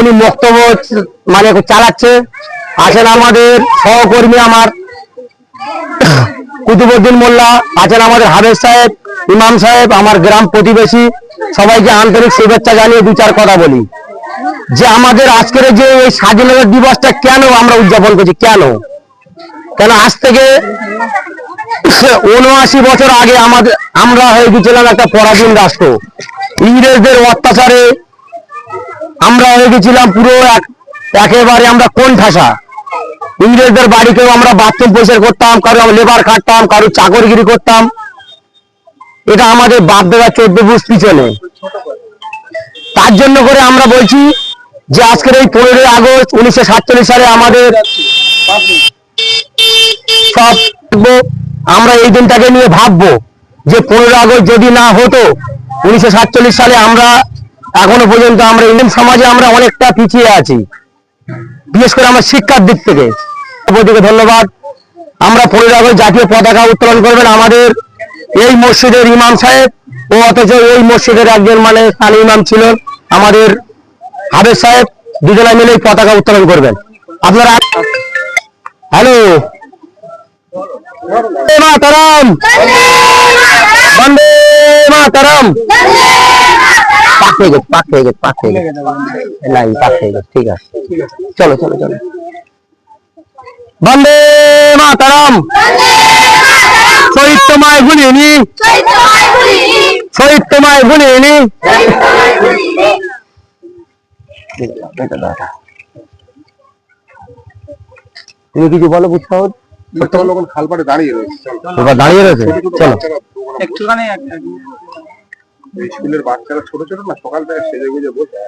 উনি বক্তব্য মানে চালাচ্ছে। আছেন আমাদের সহকর্মী আমার কুতুবউদ্দিন মোল্লা, আছেন আমাদের হাফেজ সাহেব, ইমাম সাহেব, আমার গ্রাম প্রতিবেশী। সবাইকে আন্তরিক শুভেচ্ছা জানিয়ে দু চার কথা বলি যে আমাদের আজকের যে এই স্বাধীনতা দিবসটা কেন আমরা উদযাপন করছি, কেন আজ থেকে ৭৯ বছর আগে আমরা হয়ে গেছিলাম একটা পরাধীন রাষ্ট্র। ইংরেজদের অত্যাচারে আমরা হয়ে গেছিলাম পুরো একেবারে আমরা কোন ঠাসা। ইংরেজদের বাড়িতেও আমরা বাথরুম পরিষ্কার করতাম, কারো লেবার খাটতাম, কারো চাকরগিরি করতাম। এটা আমাদের বাপ দাদা 14 পুরুষ পিছনে। তার জন্য করে আমরা বলছি যে আজকের এই 15ই আগস্ট 1947 সালে আমাদের সব আমরা এই দিনটাকে নিয়ে ভাববো যে 15 আগস্ট যদি না হতো 1947 সালে আমরা এখনো পর্যন্ত আমরা ইন্ডিয়ান সমাজে আমরা অনেকটা পিছিয়ে আছি, বিশেষ করে আমার শিক্ষার দিক থেকে। ধন্যবাদ। আমরা 15 আগস্ট জাতীয় পতাকা উত্তোলন করবেন আমাদের এই মসজিদের ইমাম সাহেব, ও অথচ এই মসজিদের একজন মানে স্থানীয় ইমাম ছিল আমাদের হাফেজ সাহেব, দুজনে মিলে পতাকা উত্তোলন করবেন আপনারা। হ্যালো, মাতারাম, বন্দে মাতারাম। পাক হয়ে গেছে ঠিক আছে, চলো। বন্দে মাতারাম। শহীদ তোমায় ভুলিনি, শহীদ তোমায় ভুলিনি। তুমি কিছু বলো বুঝতে হবে। খালপাড়ে দাঁড়িয়ে রয়েছে, চলো একটুখানি স্কুলের বাচ্চারা ছোট ছোট না, সকাল থেকে সেজে গুজে বসে